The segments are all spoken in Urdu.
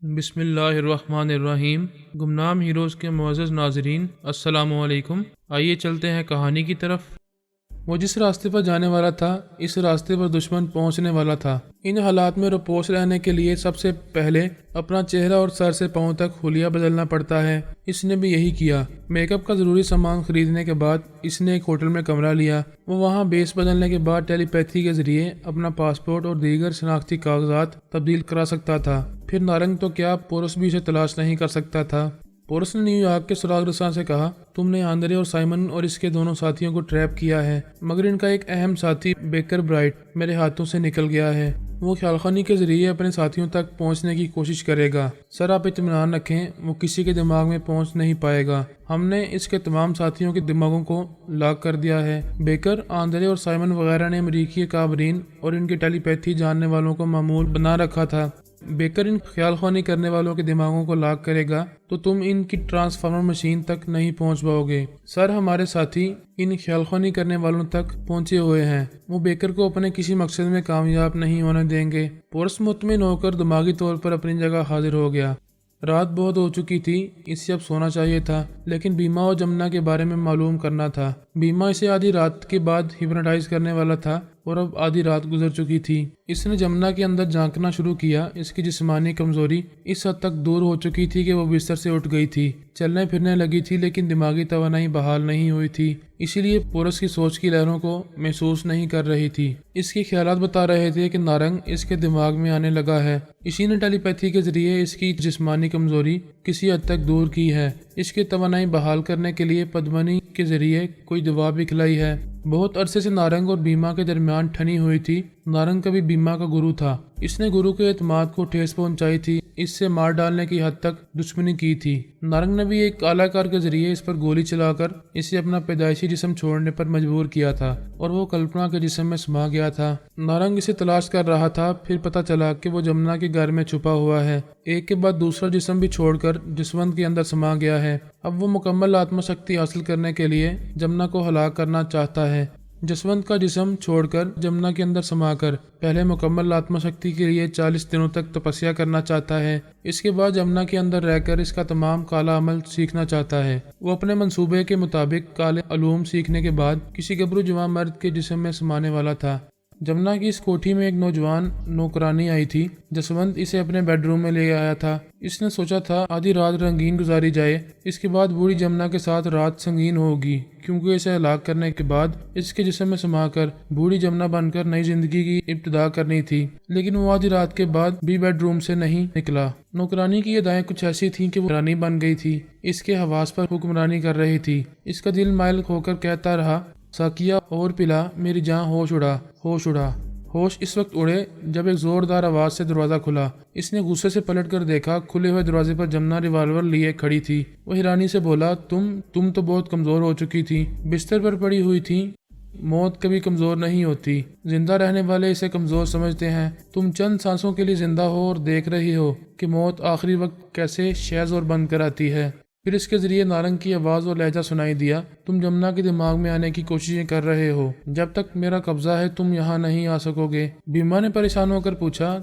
بسم اللہ الرحمن الرحیم۔ گمنام ہیروز کے معزز ناظرین، السلام علیکم۔ آئیے چلتے ہیں کہانی کی طرف۔ وہ جس راستے پر جانے والا تھا، اس راستے پر دشمن پہنچنے والا تھا۔ ان حالات میں روپوش رہنے کے لیے سب سے پہلے اپنا چہرہ اور سر سے پاؤں تک حلیہ بدلنا پڑتا ہے۔ اس نے بھی یہی کیا۔ میک اپ کا ضروری سامان خریدنے کے بعد اس نے ایک ہوٹل میں کمرہ لیا۔ وہ وہاں بیس بدلنے کے بعد ٹیلی پیتھی کے ذریعے اپنا پاسپورٹ اور دیگر شناختی کاغذات تبدیل کرا سکتا تھا۔ پھر نارنگ تو کیا، پورس بھی اسے تلاش نہیں کر سکتا تھا۔ پورس نے نیو یارک کے سراغ رساں سے کہا، تم نے آندرے اور سائمن اور اس کے دونوں ساتھیوں کو ٹریپ کیا ہے، مگر ان کا ایک اہم ساتھی بیکر برائٹ میرے ہاتھوں سے نکل گیا ہے۔ وہ خیال خانی کے ذریعے اپنے ساتھیوں تک پہنچنے کی کوشش کرے گا۔ سر آپ اطمینان رکھیں، وہ کسی کے دماغ میں پہنچ نہیں پائے گا۔ ہم نے اس کے تمام ساتھیوں کے دماغوں کو لاک کر دیا ہے۔ بیکر، آندرے اور سائمن وغیرہ نے امریکی کابرین اور ان کے ٹیلی پیتھی جاننے والوں کو معمول بنا رکھا تھا۔ بیکر ان خیال خوانی کرنے والوں کے دماغوں کو لاک کرے گا تو تم ان کی ٹرانسفارمر مشین تک نہیں پہنچ پاؤ گے۔ سر، ہمارے ساتھی ان خیال خوانی کرنے والوں تک پہنچے ہوئے ہیں۔ وہ بیکر کو اپنے کسی مقصد میں کامیاب نہیں ہونے دیں گے۔ پورس مطمئن ہو کر دماغی طور پر اپنی جگہ حاضر ہو گیا۔ رات بہت ہو چکی تھی، اسے اب سونا چاہیے تھا، لیکن بیما اور جمنا کے بارے میں معلوم کرنا تھا۔ بیما اسے آدھی رات کے بعد ہپنوٹائز کرنے والا تھا اور اب آدھی رات گزر چکی تھی۔ اس نے جمنا کے اندر جھانکنا شروع کیا۔ اس کی جسمانی کمزوری اس حد تک دور ہو چکی تھی کہ وہ بستر سے اٹھ گئی تھی، چلنے پھرنے لگی تھی، لیکن دماغی توانائی بحال نہیں ہوئی تھی، اسی لیے پورس کی سوچ کی لہروں کو محسوس نہیں کر رہی تھی۔ اس کے خیالات بتا رہے تھے کہ نارنگ اس کے دماغ میں آنے لگا ہے۔ اسی نے ٹیلی پیتھی کے ذریعے اس کی جسمانی کمزوری کسی حد تک دور کی ہے۔ اس کی توانائی بحال کرنے کے لیے پدمنی کے ذریعے کوئی دوا بھی کھلائی ہے۔ بہت عرصے سے نارنگ اور بیما کے درمیان ٹھنی ہوئی تھی۔ نارنگ کبھی بیما کا گرو تھا، اس نے گرو کے اعتماد کو ٹھیس پہنچائی تھی، اس سے مار ڈالنے کی حد تک دشمنی کی تھی۔ نارنگ نے بھی ایک اعلی کار کے ذریعے اس پر گولی چلا کر اسے اپنا پیدائشی جسم چھوڑنے پر مجبور کیا تھا اور وہ کلپنا کے جسم میں سما گیا تھا۔ نارنگ اسے تلاش کر رہا تھا، پھر پتہ چلا کہ وہ جمنا کے گھر میں چھپا ہوا ہے۔ ایک کے بعد دوسرا جسم بھی چھوڑ کر جسونت کے اندر سما گیا ہے۔ اب وہ مکمل آتما شکتی حاصل کرنے کے لیے جمنا کو ہلاک کرنا چاہتا ہے۔ جسونت کا جسم چھوڑ کر جمنا کے اندر سما کر پہلے مکمل آتما شکتی کے لیے 40 دنوں تک تپسیا کرنا چاہتا ہے۔ اس کے بعد جمنا کے اندر رہ کر اس کا تمام کالا عمل سیکھنا چاہتا ہے۔ وہ اپنے منصوبے کے مطابق کالے علوم سیکھنے کے بعد کسی گبرو جوان مرد کے جسم میں سمانے والا تھا۔ جمنا کی اس کوٹھی میں ایک نوجوان نوکرانی آئی تھی۔ جسونت اسے اپنے بیڈ روم میں لے آیا تھا۔ اس نے سوچا تھا آدھی رات رنگین گزاری جائے، اس کے بعد بوڑھی جمنا کے ساتھ رات سنگین ہوگی، کیونکہ اسے ہلاک کرنے کے بعد اس کے جسم میں سما کر بوڑھی جمنا بن کر نئی زندگی کی ابتدا کرنی تھی۔ لیکن وہ آدھی رات کے بعد بھی بیڈ روم سے نہیں نکلا۔ نوکرانی کی ادائیں کچھ ایسی تھیں کہ وہ رانی بن گئی تھی، اس کے حواس پر حکمرانی کر رہی تھی۔ اس کا دل مائل ہو کر کہتا رہا، ساکیا اور پلا، میری جان ہوش اڑا، ہوش اڑا۔ ہوش اس وقت اڑے جب ایک زوردار آواز سے دروازہ کھلا۔ اس نے غصے سے پلٹ کر دیکھا، کھلے ہوئے دروازے پر جمنا ریوالور لیے کھڑی تھی۔ وہ حیرانی سے بولا، تم تو بہت کمزور ہو چکی تھی، بستر پر پڑی ہوئی تھی۔ موت کبھی کمزور نہیں ہوتی، زندہ رہنے والے اسے کمزور سمجھتے ہیں۔ تم چند سانسوں کے لیے زندہ ہو اور دیکھ رہی ہو کہ موت آخری وقت کیسے شیز اور بند کر آتی ہے۔ پھر اس کے ذریعے نارنگ کی آواز اور لہجہ سنائی دیا، تم جمنا کے دماغ میں آنے کی کوششیں کر رہے ہو، جب تک میرا قبضہ ہے تم یہاں نہیں آ سکو گے۔ بیما نے پریشان ہو کر پوچھا،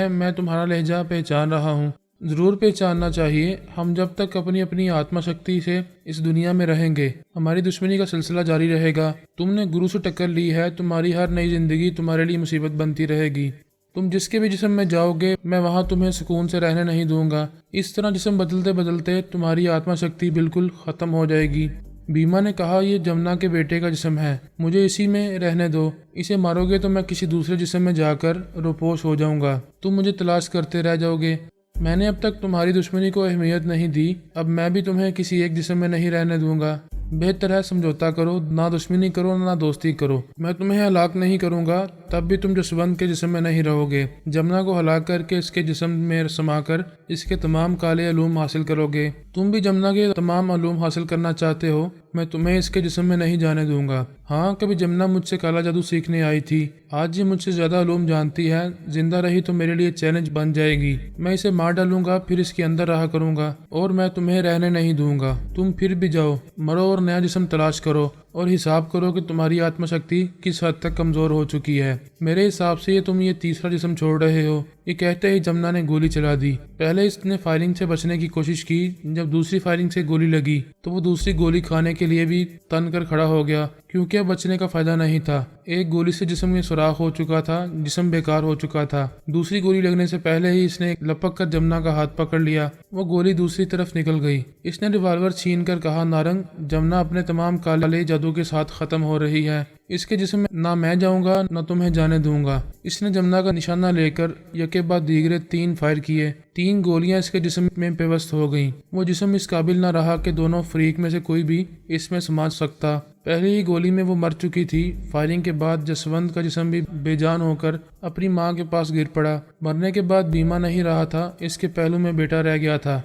میں تمہارا لہجہ پہچان رہا ہوں۔ ضرور پہچاننا چاہیے، ہم جب تک اپنی آتما شکتی سے اس دنیا میں رہیں گے ہماری دشمنی کا سلسلہ جاری رہے گا۔ تم نے گرو سے ٹکر لی ہے، تمہاری ہر نئی زندگی تمہارے لیے مصیبت بنتی رہے گی۔ تم جس کے بھی جسم میں جاؤ گے میں وہاں تمہیں سکون سے رہنے نہیں دوں گا۔ اس طرح جسم بدلتے بدلتے تمہاری آتما شکتی بالکل ختم ہو جائے گی۔ بیما نے کہا، یہ جمنا کے بیٹے کا جسم ہے، مجھے اسی میں رہنے دو۔ اسے مارو گے تو میں کسی دوسرے جسم میں جا کر روپوش ہو جاؤں گا، تم مجھے تلاش کرتے رہ جاؤ گے۔ میں نے اب تک تمہاری دشمنی کو اہمیت نہیں دی، اب میں بھی تمہیں کسی ایک جسم میں نہیں رہنے دوں گا۔ بہتر ہے سمجھوتا کرو، نہ دشمنی کرو نہ دوستی کرو۔ میں تمہیں ہلاک نہیں کروں گا، تب بھی تم جسونت کے جسم میں نہیں رہو گے۔ جمنا کو ہلاک کر کے اس کے جسم میں سما کر اس کے تمام کالے علوم حاصل کرو گے۔ تم بھی جمنا کے تمام علوم حاصل کرنا چاہتے ہو، میں تمہیں اس کے جسم میں نہیں جانے دوں گا۔ ہاں، کبھی جمنا مجھ سے کالا جادو سیکھنے آئی تھی، آج یہ مجھ سے زیادہ علوم جانتی ہے، زندہ رہی تو میرے لیے چیلنج بن جائے گی۔ میں اسے مار ڈالوں گا، پھر اس کے اندر رہا کروں گا اور میں تمہیں رہنے نہیں دوں گا۔ تم پھر بھی جاؤ، مرو اور نیا جسم تلاش کرو اور حساب کرو کہ تمہاری آتما شکتی کس حد تک کمزور ہو چکی ہے۔ میرے حساب سے یہ تیسرا جسم چھوڑ رہے ہو، یہ کہتے ہی جمنا نے گولی چلا دی۔ پہلے اس نے فائرنگ سے بچنے کی کوشش کی، جب دوسری فائرنگ سے گولی لگی تو وہ دوسری گولی کھانے کے لیے بھی تن کر کھڑا ہو گیا، کیونکہ اب بچنے کا فائدہ نہیں تھا۔ ایک گولی سے جسم میں سوراخ ہو چکا تھا، جسم بیکار ہو چکا تھا۔ دوسری گولی لگنے سے پہلے ہی اس نے لپک کر جمنا کا ہاتھ پکڑ لیا، وہ گولی دوسری طرف نکل گئی۔ اس نے ریوالور چھین کر کہا، نارنگ، جمنا اپنے تمام کالے جادو کے ساتھ ختم ہو رہی ہے، اس کے جسم میں نہ میں جاؤں گا نہ تمہیں جانے دوں گا۔ اس نے جمنا کا نشانہ لے کر یکے بعد دیگرے 3 فائر کیے، 3 گولیاں اس کے جسم میں پیوست ہو گئیں۔ وہ جسم اس قابل نہ رہا کہ دونوں فریق میں سے کوئی بھی اس میں سما سکتا۔ پہلی ہی گولی میں وہ مر چکی تھی۔ فائرنگ کے بعد جسونت کا جسم بھی بے جان ہو کر اپنی ماں کے پاس گر پڑا۔ مرنے کے بعد بیمہ نہیں رہا تھا، اس کے پہلو میں بیٹا رہ گیا تھا۔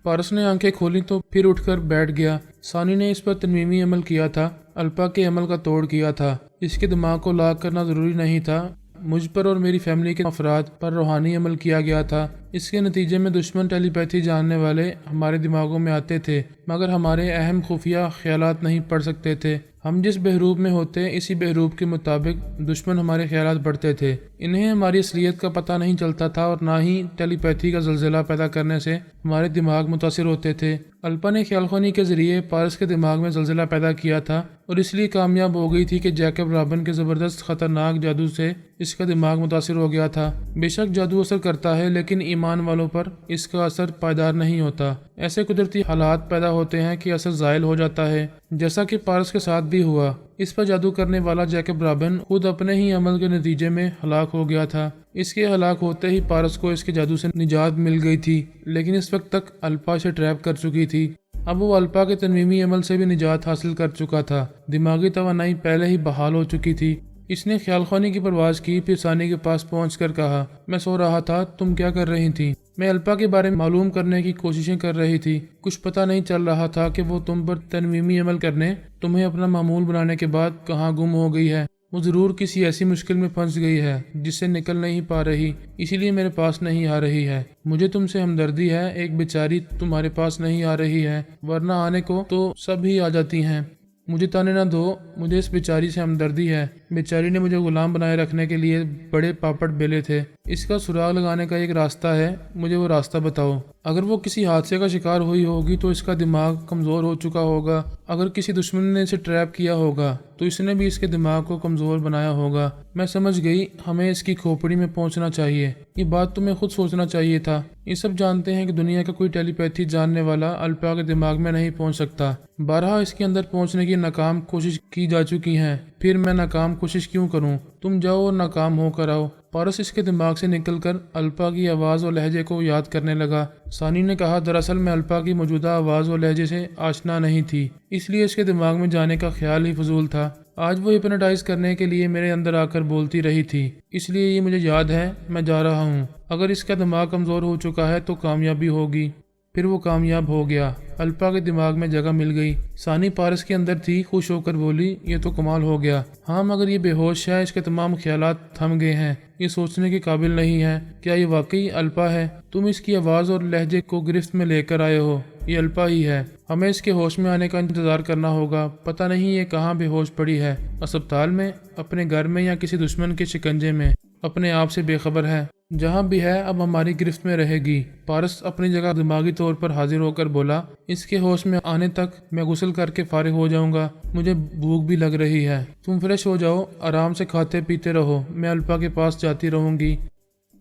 پارس نے آنکھیں کھولی تو پھر اٹھ کر بیٹھ گیا۔ ثانی نے اس پر تنویمی عمل کیا تھا، الپا کے عمل کا توڑ کیا تھا۔ اس کے دماغ کو لاک کرنا ضروری نہیں تھا، مجھ پر اور میری فیملی کے افراد پر روحانی عمل کیا گیا تھا۔ اس کے نتیجے میں دشمن ٹیلی پیتھی جاننے والے ہمارے دماغوں میں آتے تھے، مگر ہمارے اہم خفیہ خیالات نہیں پڑھ سکتے تھے۔ ہم جس بحروب میں ہوتے اسی بحروب کے مطابق دشمن ہمارے خیالات پڑھتے تھے۔ انہیں ہماری اصلیت کا پتہ نہیں چلتا تھا اور نہ ہی ٹیلی پیتھی کا زلزلہ پیدا کرنے سے ہمارے دماغ متاثر ہوتے تھے۔ الپا نے خیال خوانی کے ذریعے پارس کے دماغ میں زلزلہ پیدا کیا تھا اور اس لیے کامیاب ہو گئی تھی کہ جیکب رابن کے زبردست خطرناک جادو سے اس کا دماغ متاثر ہو گیا تھا۔ بے شک جادو اثر کرتا ہے، لیکن ایمان والوں پر اس کا اثر پائیدار نہیں ہوتا۔ ایسے قدرتی حالات پیدا ہوتے ہیں کہ اثر زائل ہو جاتا ہے، جیسا کہ پارس کے ساتھ بھی ہوا۔ اس پر جادو کرنے والا جیکب رابن خود اپنے ہی عمل کے نتیجے میں ہلاک ہو گیا تھا۔ اس کے ہلاک ہوتے ہی پارس کو اس کے جادو سے نجات مل گئی تھی، لیکن اس وقت تک الپا اسے ٹریپ کر چکی تھی۔ اب وہ الپا کے تنویمی عمل سے بھی نجات حاصل کر چکا تھا، دماغی توانائی پہلے ہی بحال ہو چکی تھی۔ اس نے خیال خوانی کی پرواز کی، پھر ثانی کے پاس پہنچ کر کہا، میں سو رہا تھا، تم کیا کر رہی تھی؟ میں الپا کے بارے میں معلوم کرنے کی کوششیں کر رہی تھی۔ کچھ پتہ نہیں چل رہا تھا کہ وہ تم پر تنویمی عمل کرنے، تمہیں اپنا معمول بنانے کے بعد کہاں گم ہو گئی ہے۔ وہ ضرور کسی ایسی مشکل میں پھنس گئی ہے جس سے نکل نہیں پا رہی، اسی لیے میرے پاس نہیں آ رہی ہے۔ مجھے تم سے ہمدردی ہے، ایک بیچاری تمہارے پاس نہیں آ رہی ہے، ورنہ آنے کو تو سب ہی آ جاتی ہیں۔ مجھے تانے نہ دو، مجھے اس بیچاری سے ہمدردی ہے۔ بیچاری نے مجھے غلام بنائے رکھنے کے لیے بڑے پاپڑ بیلے تھے۔ اس کا سراغ لگانے کا ایک راستہ ہے، مجھے وہ راستہ بتاؤ۔ اگر وہ کسی حادثے کا شکار ہوئی ہوگی تو اس کا دماغ کمزور ہو چکا ہوگا، اگر کسی دشمن نے اسے ٹریپ کیا ہوگا تو اس نے بھی اس کے دماغ کو کمزور بنایا ہوگا۔ میں سمجھ گئی، ہمیں اس کی کھوپڑی میں پہنچنا چاہیے۔ یہ بات تمہیں خود سوچنا چاہیے تھا۔ یہ سب جانتے ہیں کہ دنیا کا کوئی ٹیلی پیتھی جاننے والا الپا کے دماغ میں نہیں پہنچ سکتا۔ بارہا اس کے اندر پہنچنے کی ناکام کوشش کی جا چکی ہیں، پھر میں ناکام کوشش کیوں کروں؟ تم جاؤ اور ناکام ہو کر آؤ۔ پارس اس کے دماغ سے نکل کر الپا کی آواز اور لہجے کو یاد کرنے لگا۔ ثانی نے کہا، دراصل میں الپا کی موجودہ آواز اور لہجے سے آشنا نہیں تھی، اس لیے اس کے دماغ میں جانے کا خیال ہی فضول تھا۔ آج وہ ہپنوٹائز کرنے کے لیے میرے اندر آ کر بولتی رہی تھی، اس لیے یہ مجھے یاد ہے۔ میں جا رہا ہوں۔ اگر اس کا دماغ کمزور ہو چکا ہے تو کامیابی ہوگی۔ پھر وہ کامیاب ہو گیا، الپا کے دماغ میں جگہ مل گئی۔ ثانی پارس کے اندر تھی، خوش ہو کر بولی، یہ تو کمال ہو گیا۔ ہاں مگر یہ بے ہوش ہے، اس کے تمام خیالات تھم گئے ہیں، یہ سوچنے کے قابل نہیں ہے۔ کیا یہ واقعی الپا ہے؟ تم اس کی آواز اور لہجے کو گرفت میں لے کر آئے ہو، یہ الپا ہی ہے۔ ہمیں اس کے ہوش میں آنے کا انتظار کرنا ہوگا۔ پتہ نہیں یہ کہاں بے ہوش پڑی ہے، اسپتال میں، اپنے گھر میں، یا کسی دشمن کے شکنجے میں اپنے آپ سے بے خبر ہے۔ جہاں بھی ہے اب ہماری گرفت میں رہے گی۔ پارس اپنی جگہ دماغی طور پر حاضر ہو کر بولا، اس کے ہوش میں آنے تک میں غسل کر کے فارغ ہو جاؤں گا، مجھے بھوک بھی لگ رہی ہے۔ تم فریش ہو جاؤ، آرام سے کھاتے پیتے رہو، میں الپا کے پاس جاتی رہوں گی۔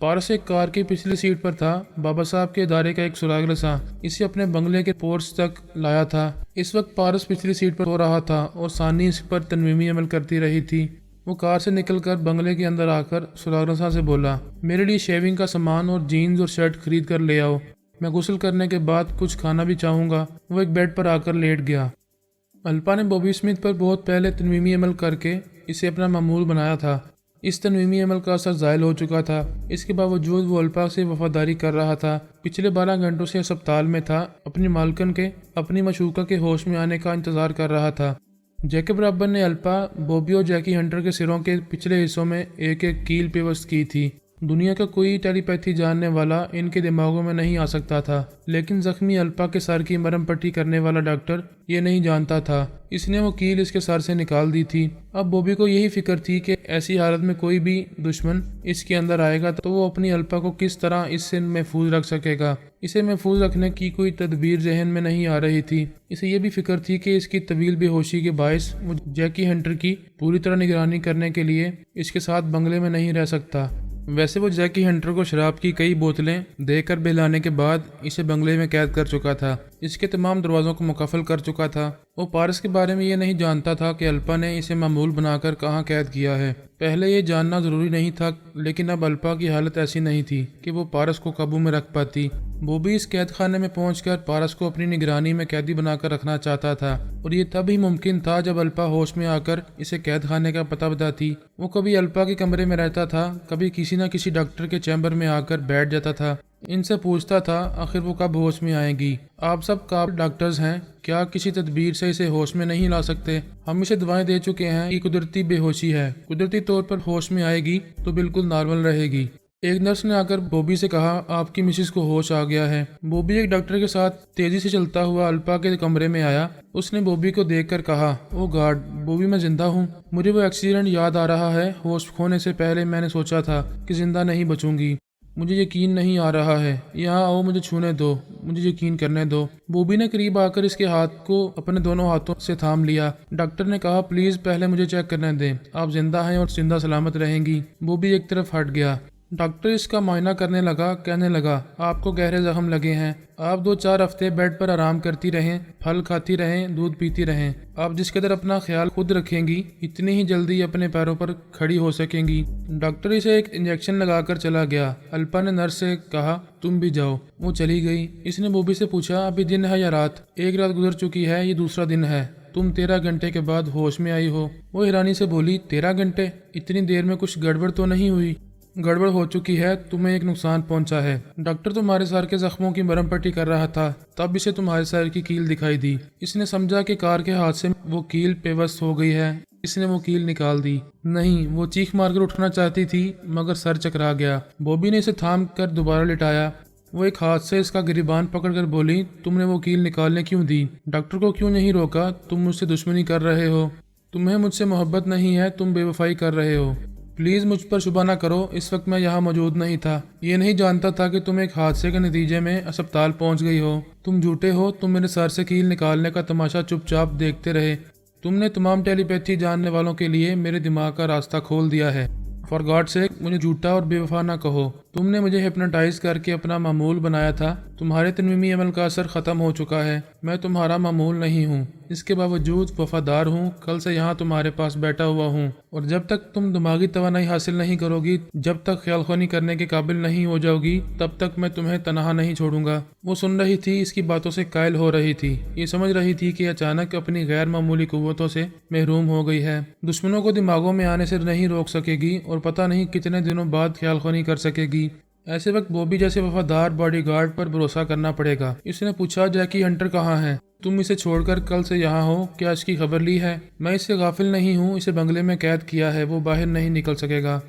پارس ایک کار کی پچھلی سیٹ پر تھا، بابا صاحب کے ادارے کا ایک سراغ رساں اسے اپنے بنگلے کے پورچ تک لایا تھا۔ اس وقت پارس پچھلی سیٹ پر سو رہا تھا اور ثانی اس پر تنویمی عمل کرتی رہی تھی۔ وہ کار سے نکل کر بنگلے کے اندر آ کر سراغ رساں سے بولا، میرے لیے شیونگ کا سامان اور جینز اور شرٹ خرید کر لے آؤ، میں غسل کرنے کے بعد کچھ کھانا بھی چاہوں گا۔ وہ ایک بیڈ پر آ کر لیٹ گیا۔ الپا نے بوبی اسمتھ پر بہت پہلے تنویمی عمل کر کے اسے اپنا معمول بنایا تھا۔ اس تنویمی عمل کا اثر زائل ہو چکا تھا، اس کے باوجود وہ الپا سے وفاداری کر رہا تھا۔ پچھلے 12 گھنٹوں سے اسپتال میں تھا، اپنی مالکن کے، اپنی مشوقہ کے ہوش میں آنے کا انتظار کر رہا تھا۔ جیکب رابن نے الپا، بوبی اور جیکی ہنٹر کے سروں کے پچھلے حصوں میں ایک ایک کیل پیوست کی تھی۔ دنیا کا کوئی ٹیلی پیتھی جاننے والا ان کے دماغوں میں نہیں آ سکتا تھا، لیکن زخمی الپا کے سر کی مرہم پٹی کرنے والا ڈاکٹر یہ نہیں جانتا تھا۔ اس نے وہ کیل اس کے سر سے نکال دی تھی۔ اب بوبی کو یہی فکر تھی کہ ایسی حالت میں کوئی بھی دشمن اس کے اندر آئے گا تو وہ اپنی الپا کو کس طرح اس سے محفوظ رکھ سکے گا۔ اسے محفوظ رکھنے کی کوئی تدبیر ذہن میں نہیں آ رہی تھی۔ اسے یہ بھی فکر تھی کہ اس کی طویل بے ہوشی کے باعث وہ جیکی ہنٹر کی پوری طرح نگرانی کرنے کے لیے اس کے ساتھ بنگلے میں نہیں رہ سکتا۔ ویسے وہ جیکی ہنٹر کو شراب کی کئی بوتلیں دے کر بہلانے کے بعد اسے بنگلے میں قید کر چکا تھا، اس کے تمام دروازوں کو مقفل کر چکا تھا۔ وہ پارس کے بارے میں یہ نہیں جانتا تھا کہ الپا نے اسے معمول بنا کر کہاں قید کیا ہے۔ پہلے یہ جاننا ضروری نہیں تھا، لیکن اب الپا کی حالت ایسی نہیں تھی کہ وہ پارس کو قابو میں رکھ پاتی۔ بوبی اس قید خانے میں پہنچ کر پارس کو اپنی نگرانی میں قیدی بنا کر رکھنا چاہتا تھا، اور یہ تب ہی ممکن تھا جب الپا ہوش میں آ کر اسے قید خانے کا پتہ بتاتی۔ وہ کبھی الپا کے کمرے میں رہتا تھا، کبھی کسی نہ کسی ڈاکٹر کے چیمبر میں آ کر بیٹھ جاتا تھا۔ ان سے پوچھتا تھا آخر وہ کب ہوش میں آئے گی۔ آپ سب قابل ڈاکٹرز ہیں، کیا کسی تدبیر سے اسے ہوش میں نہیں لا سکتے؟ ہم اسے دوائیں دے چکے ہیں، یہ قدرتی بے ہوشی ہے، قدرتی طور پر ہوش میں آئے گی تو بالکل نارمل رہے گی۔ ایک نرس نے آ کر بوبی سے کہا آپ کی مسز کو ہوش آ گیا ہے۔ بوبی ایک ڈاکٹر کے ساتھ تیزی سے چلتا ہوا الپا کے کمرے میں آیا۔ اس نے بوبی کو دیکھ کر کہا او گاڈ بوبی میں زندہ ہوں، مجھے وہ ایکسیڈنٹ یاد آ رہا ہے۔ ہوش کھونے سے پہلے میں نے سوچا تھا کہ زندہ نہیں بچوں گی، مجھے یقین نہیں آ رہا ہے۔ یہاں آؤ، مجھے چھونے دو، مجھے یقین کرنے دو۔ بوبی نے قریب آ کر اس کے ہاتھ کو اپنے دونوں ہاتھوں سے تھام لیا۔ ڈاکٹر نے کہا پلیز پہلے مجھے چیک کرنے دیں، آپ زندہ ہیں اور زندہ سلامت رہیں گی۔ بوبی ایک طرف ہٹ گیا۔ ڈاکٹر اس کا معائنہ کرنے لگا، کہنے لگا آپ کو گہرے زخم لگے ہیں، آپ 2-4 ہفتے بیڈ پر آرام کرتی رہیں، پھل کھاتی رہیں، دودھ پیتی رہیں۔ آپ جس قدر اپنا خیال خود رکھیں گی اتنی ہی جلدی اپنے پیروں پر کھڑی ہو سکیں گی۔ ڈاکٹر اسے ایک انجیکشن لگا کر چلا گیا۔ الپا نے نرس سے کہا تم بھی جاؤ۔ وہ چلی گئی۔ اس نے بوبی سے پوچھا ابھی دن ہے یا رات؟ ایک رات گزر چکی ہے، یہ دوسرا دن ہے، تم 13 گھنٹے کے بعد ہوش میں آئی ہو۔ وہ حیرانی سے بولی 13 گھنٹے؟ اتنی دیر میں کچھ گڑبڑ تو نہیں ہوئی؟ گڑبڑ ہو چکی ہے، تمہیں ایک نقصان پہنچا ہے۔ ڈاکٹر تمہارے سر کے زخموں کی مرہم پٹی کر رہا تھا، تب اسے تمہارے سر کی کیل دکھائی دی۔ اس نے سمجھا کہ کار کے حادثے میں وہ کیل پیوست ہو گئی ہے، اس نے وہ کیل نکال دی۔ نہیں، وہ چیخ مار کر اٹھنا چاہتی تھی مگر سر چکرا گیا۔ بوبی نے اسے تھام کر دوبارہ لٹایا۔ وہ ایک ہاتھ سے اس کا گریبان پکڑ کر بولی تم نے وہ کیل نکالنے کیوں دی؟ ڈاکٹر کو کیوں نہیں روکا؟ تم مجھ سے دشمنی کر رہے ہو، تمہیں مجھ سے محبت نہیں ہے، تم بے وفائی کر رہے ہو۔ پلیز مجھ پر شبہ نہ کرو، اس وقت میں یہاں موجود نہیں تھا، یہ نہیں جانتا تھا کہ تم ایک حادثے کے نتیجے میں اسپتال پہنچ گئی ہو۔ تم جھوٹے ہو، تم میرے سر سے کیل نکالنے کا تماشا چپ چاپ دیکھتے رہے۔ تم نے تمام ٹیلی پیتھی جاننے والوں کے لیے میرے دماغ کا راستہ کھول دیا ہے۔ فار گاڈ سیک مجھے جھوٹا اور بے وفا نہ کہو۔ تم نے مجھے ہپنوٹائز کر کے اپنا معمول بنایا تھا، تمہارے تنویمی عمل کا اثر ختم ہو چکا ہے، میں تمہارا معمول نہیں ہوں، اس کے باوجود وفادار ہوں، کل سے یہاں تمہارے پاس بیٹھا ہوا ہوں، اور جب تک تم دماغی توانائی حاصل نہیں کرو گی، جب تک خیال خوانی کرنے کے قابل نہیں ہو جاؤ گی، تب تک میں تمہیں تنہا نہیں چھوڑوں گا۔ وہ سن رہی تھی، اس کی باتوں سے قائل ہو رہی تھی، یہ سمجھ رہی تھی کہ اچانک اپنی غیر معمولی قوتوں سے محروم ہو گئی ہے، دشمنوں کو دماغوں میں آنے سے نہیں روک سکے گی، اور پتہ نہیں کتنے دنوں بعد خیال خوانی کر سکے گی۔ ایسے وقت بوبی جیسے وفادار باڈی گارڈ پر بھروسہ کرنا پڑے گا۔ اس نے پوچھا جیکی ہنٹر کہاں ہے؟ تم اسے چھوڑ کر کل سے یہاں ہو، کیا اس کی خبر لی ہے؟ میں اس سے غافل نہیں ہوں، اسے بنگلے میں قید کیا ہے، وہ باہر نہیں نکل سکے گا۔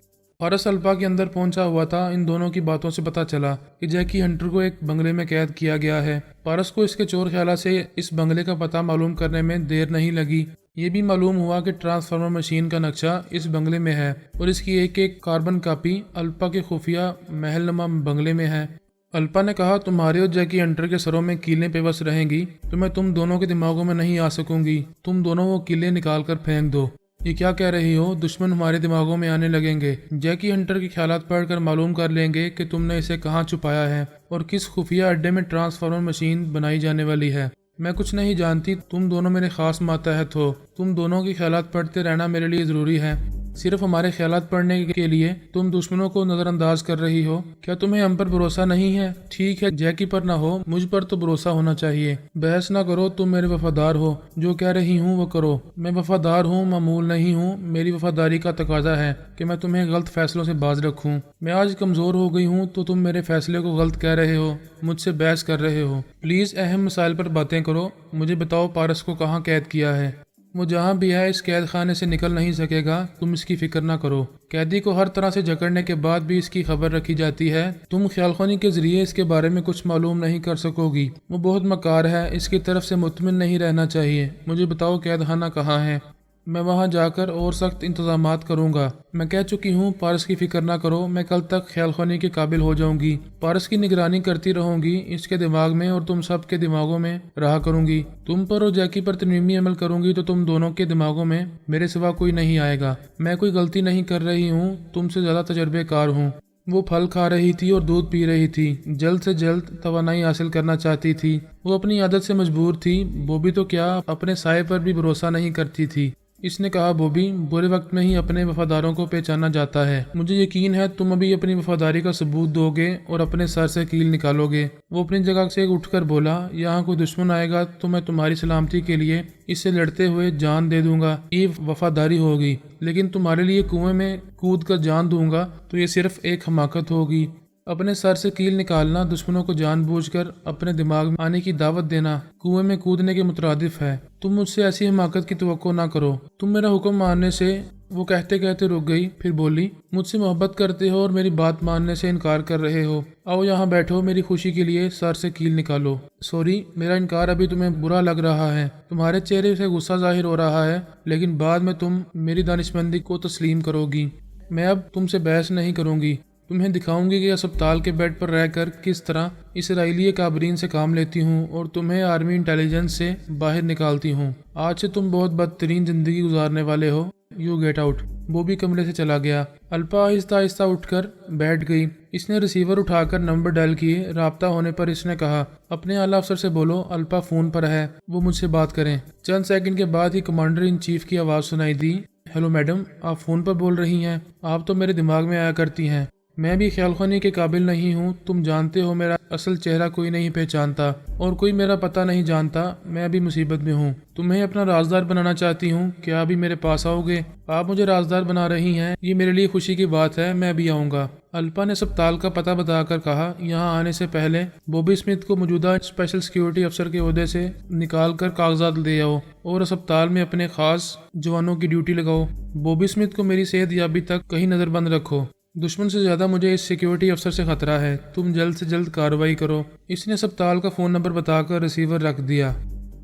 پارس الپا کے اندر پہنچا ہوا تھا۔ ان دونوں کی باتوں سے پتہ چلا کہ جیکی ہنٹر کو ایک بنگلے میں قید کیا گیا ہے۔ پارس کو اس کے چور خیالات سے اس بنگلے کا پتہ معلوم کرنے میں دیر نہیں لگی۔ یہ بھی معلوم ہوا کہ ٹرانسفارمر مشین کا نقشہ اس بنگلے میں ہے، اور اس کی ایک ایک کاربن کاپی الپا کے خفیہ محل نما بنگلے میں ہے۔ الپا نے کہا تمہارے اور جیکی ہنٹر کے سروں میں کیلیں پیوست رہیں گی تو میں تم دونوں کے دماغوں میں نہیں آ سکوں گی، تم دونوں وہ کیلیں نکال کر پھینک دو۔ یہ کیا کہہ رہی ہو؟ دشمن ہمارے دماغوں میں آنے لگیں گے، جیکی ہنٹر کے خیالات پڑھ کر معلوم کر لیں گے کہ تم نے اسے کہاں چھپایا ہے اور کس خفیہ اڈے میں ٹرانسفارمر مشین بنائی جانے والی ہے۔ میں کچھ نہیں جانتی، تم دونوں میرے خاص ماتحت ہو، تم دونوں کے خیالات پڑھتے رہنا میرے لیے ضروری ہے۔ صرف ہمارے خیالات پڑھنے کے لیے تم دشمنوں کو نظر انداز کر رہی ہو، کیا تمہیں ہم پر بھروسہ نہیں ہے؟ ٹھیک ہے، جیکی پر نہ ہو، مجھ پر تو بھروسہ ہونا چاہیے۔ بحث نہ کرو، تم میرے وفادار ہو، جو کہہ رہی ہوں وہ کرو۔ میں وفادار ہوں، معمول نہیں ہوں، میری وفاداری کا تقاضا ہے کہ میں تمہیں غلط فیصلوں سے باز رکھوں۔ میں آج کمزور ہو گئی ہوں تو تم میرے فیصلے کو غلط کہہ رہے ہو، مجھ سے بحث کر رہے ہو۔ پلیز اہم مسائل پر باتیں کرو، مجھے بتاؤ پارس کو کہاں قید کیا ہے؟ وہ جہاں بھی ہے اس قید خانے سے نکل نہیں سکے گا، تم اس کی فکر نہ کرو۔ قیدی کو ہر طرح سے جکڑنے کے بعد بھی اس کی خبر رکھی جاتی ہے، تم خیال خوانی کے ذریعے اس کے بارے میں کچھ معلوم نہیں کر سکو گی۔ وہ بہت مکار ہے، اس کی طرف سے مطمئن نہیں رہنا چاہیے۔ مجھے بتاؤ قید خانہ کہاں ہے، میں وہاں جا کر اور سخت انتظامات کروں گا۔ میں کہہ چکی ہوں پارس کی فکر نہ کرو، میں کل تک خیال خوانی کے قابل ہو جاؤں گی۔ پارس کی نگرانی کرتی رہوں گی، اس کے دماغ میں اور تم سب کے دماغوں میں رہا کروں گی۔ تم پر اور جیکی پر تنظیمی عمل کروں گی تو تم دونوں کے دماغوں میں میرے سوا کوئی نہیں آئے گا۔ میں کوئی غلطی نہیں کر رہی ہوں، تم سے زیادہ تجربے کار ہوں۔ وہ پھل کھا رہی تھی اور دودھ پی رہی تھی، جلد سے جلد توانائی حاصل کرنا چاہتی تھی۔ وہ اپنی عادت سے مجبور تھی۔ بوبی تو کیا اپنے سائے پر بھی بھروسہ نہیں کرتی تھی۔ اس نے کہا بوبی، برے وقت میں ہی اپنے وفاداروں کو پہچانا جاتا ہے۔ مجھے یقین ہے تم ابھی اپنی وفاداری کا ثبوت دو گے اور اپنے سر سے کیل نکالو گے۔ وہ اپنی جگہ سے اٹھ کر بولا، یہاں کوئی دشمن آئے گا تو میں تمہاری سلامتی کے لیے اس سے لڑتے ہوئے جان دے دوں گا، یہ وفاداری ہوگی۔ لیکن تمہارے لیے کنویں میں کود کر جان دوں گا تو یہ صرف ایک حماقت ہوگی۔ اپنے سر سے کیل نکالنا دشمنوں کو جان بوجھ کر اپنے دماغ میں آنے کی دعوت دینا کنویں میں کودنے کے مترادف ہے۔ تم مجھ سے ایسی حماقت کی توقع نہ کرو۔ تم میرا حکم ماننے سے، وہ کہتے کہتے رک گئی، پھر بولی، مجھ سے محبت کرتے ہو اور میری بات ماننے سے انکار کر رہے ہو۔ آؤ یہاں بیٹھو، میری خوشی کے لیے سر سے کیل نکالو۔ سوری، میرا انکار ابھی تمہیں برا لگ رہا ہے، تمہارے چہرے سے غصہ ظاہر ہو رہا ہے، لیکن بعد میں تم میری دانشمندی کو تسلیم کرو گی۔ میں اب تم سے بحث نہیں کروں گی، تمہیں دکھاؤں گی کہ اسپتال کے بیڈ پر رہ کر کس طرح اسرائیلی کابرین سے کام لیتی ہوں اور تمہیں آرمی انٹیلیجنس سے باہر نکالتی ہوں۔ آج سے تم بہت بدترین زندگی گزارنے والے ہو۔ You get out. بوبی کمرے سے چلا گیا۔ الپا آہستہ آہستہ اٹھ کر بیٹھ گئی۔ اس نے ریسیور اٹھا کر نمبر ڈائل کیے۔ رابطہ ہونے پر اس نے کہا، اپنے اعلیٰ افسر سے بولو الپا فون پر ہے، وہ مجھ سے بات کریں۔ چند سیکنڈ کے بعد ہی کمانڈر ان چیف کی آواز سنائی دی، ہیلو میڈم، آپ فون پر بول رہی ہیں؟ آپ تو میرے دماغ میں آیا کرتی ہیں۔ میں بھی خیال خوانی کے قابل نہیں ہوں، تم جانتے ہو میرا اصل چہرہ کوئی نہیں پہچانتا اور کوئی میرا پتہ نہیں جانتا۔ میں ابھی مصیبت میں ہوں، تمہیں اپنا رازدار بنانا چاہتی ہوں، کیا ابھی میرے پاس آؤ گے؟ آپ مجھے رازدار بنا رہی ہیں، یہ میرے لیے خوشی کی بات ہے، میں ابھی آؤں گا۔ الپا نے اسپتال کا پتہ بتا کر کہا، یہاں آنے سے پہلے بوبی اسمتھ کو موجودہ اسپیشل سیکیورٹی افسر کے عہدے سے نکال کر کاغذات دے آؤ اور اسپتال میں اپنے خاص جوانوں کی ڈیوٹی لگاؤ۔ بوبی اسمتھ کو میری صحت یابی تک کہیں نظر بند رکھو۔ دشمن سے زیادہ مجھے اس سیکیورٹی افسر سے خطرہ ہے، تم جلد سے جلد کارروائی کرو۔ اس نے اسپتال کا فون نمبر بتا کر ریسیور رکھ دیا۔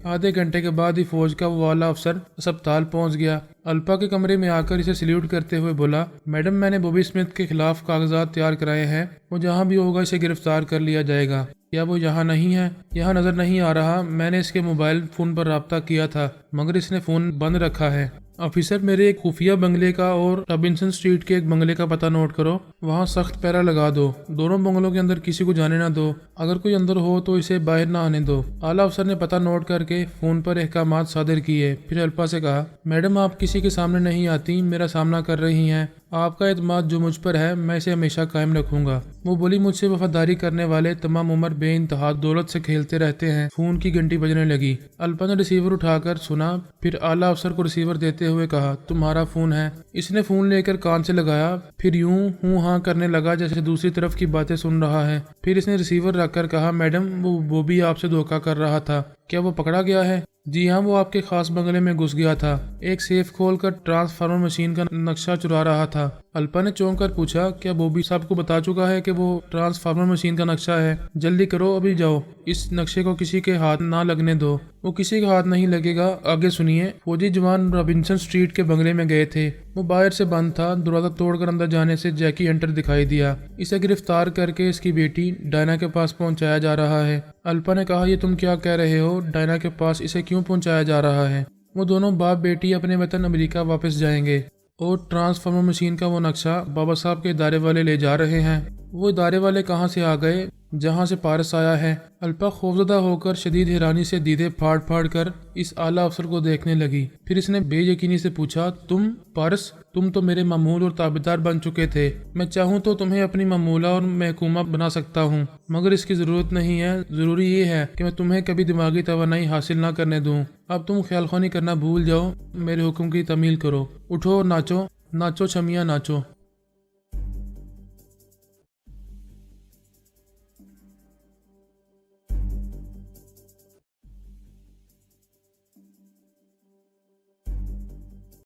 آدھے گھنٹے کے بعد ہی فوج کا وہ اعلیٰ افسر اسپتال پہنچ گیا۔ الپا کے کمرے میں آ کر اسے سلیوٹ کرتے ہوئے بولا، میڈم میں نے بوبی اسمتھ کے خلاف کاغذات تیار کرائے ہیں، وہ جہاں بھی ہوگا اسے گرفتار کر لیا جائے گا۔ کیا وہ یہاں نہیں ہے؟ یہاں نظر نہیں آ رہا، میں نے اس کے موبائل فون پر رابطہ کیا تھا مگر اس نے فون بند رکھا ہے۔ آفیسر، میرے ایک خفیہ بنگلے کا اور رابنسن اسٹریٹ کے ایک بنگلے کا پتہ نوٹ کرو، وہاں سخت پہرا لگا دو، دونوں بنگلوں کے اندر کسی کو جانے نہ دو، اگر کوئی اندر ہو تو اسے باہر نہ آنے دو۔ اعلیٰ افسر نے پتہ نوٹ کر کے فون پر احکامات صادر کیے، پھر الپا سے کہا، میڈم آپ کسی کے سامنے نہیں آتی، میرا سامنا کر رہی ہیں، آپ کا اعتماد جو مجھ پر ہے میں اسے ہمیشہ قائم رکھوں گا۔ وہ بولی، مجھ سے وفاداری کرنے والے تمام عمر بے انتہا دولت سے کھیلتے رہتے ہیں۔ فون کی گھنٹی بجنے لگی۔ الپا نے ریسیور اٹھا کر سنا، پھر اعلیٰ افسر کو ریسیور دیتے ہوئے کہا، تمہارا فون ہے۔ اس نے فون لے کر کان سے لگایا، پھر یوں ہوں ہاں کرنے لگا جیسے دوسری طرف کی باتیں سن رہا ہے۔ پھر اس نے ریسیور رکھ کر کہا، میڈم وہ بھی آپ سے دھوکہ کر رہا تھا، کیا وہ پکڑا گیا ہے؟ جی ہاں، وہ آپ کے خاص بنگلے میں گھس گیا تھا، ایک سیف کھول کر ٹرانسفارمر مشین کا نقشہ چرا رہا تھا۔ الپا نے چونک کر پوچھا، کیا بوبی صاحب کو بتا چکا ہے کہ وہ ٹرانسفارمر مشین کا نقشہ ہے؟ جلدی کرو، ابھی جاؤ، اس نقشے کو کسی کے ہاتھ نہ لگنے دو۔ وہ کسی کے ہاتھ نہیں لگے گا، آگے سنیے۔ فوجی جوان رابنسن اسٹریٹ کے بنگلے میں گئے تھے، وہ باہر سے بند تھا، دروازہ توڑ کر اندر جانے سے جیکی ہنٹر دکھائی دیا، اسے گرفتار کر کے اس کی بیٹی ڈائنا کے پاس پہنچایا جا رہا ہے۔ الپا نے کہا، یہ تم کیا کہہ رہے ہو؟ ڈائنا کے پاس اسے کیوں پہنچایا جا رہا ہے؟ وہ دونوں باپ بیٹی اپنے وطن امریکہ واپس جائیں گے اور ٹرانسفارمر مشین کا وہ نقشہ بابا صاحب کے ادارے والے لے جا رہے ہیں۔ وہ ادارے والے کہاں سے آ گئے؟ جہاں سے پارس آیا ہے۔ الپا خوفزدہ ہو کر شدید حیرانی سے دیدے پھاڑ پھاڑ کر اس اعلیٰ افسر کو دیکھنے لگی۔ پھر اس نے بے یقینی سے پوچھا، تم پارس، تم تو میرے معمول اور تابعدار بن چکے تھے، میں چاہوں تو تمہیں اپنی معمولہ اور محکومہ بنا سکتا ہوں، مگر اس کی ضرورت نہیں ہے۔ ضروری یہ ہے کہ میں تمہیں کبھی دماغی توانائی حاصل نہ کرنے دوں۔ اب تم خیال خوانی کرنا بھول جاؤ، میرے حکم کی تعمیل کرو، اٹھو اور ناچو، ناچو چھمیاں ناچو۔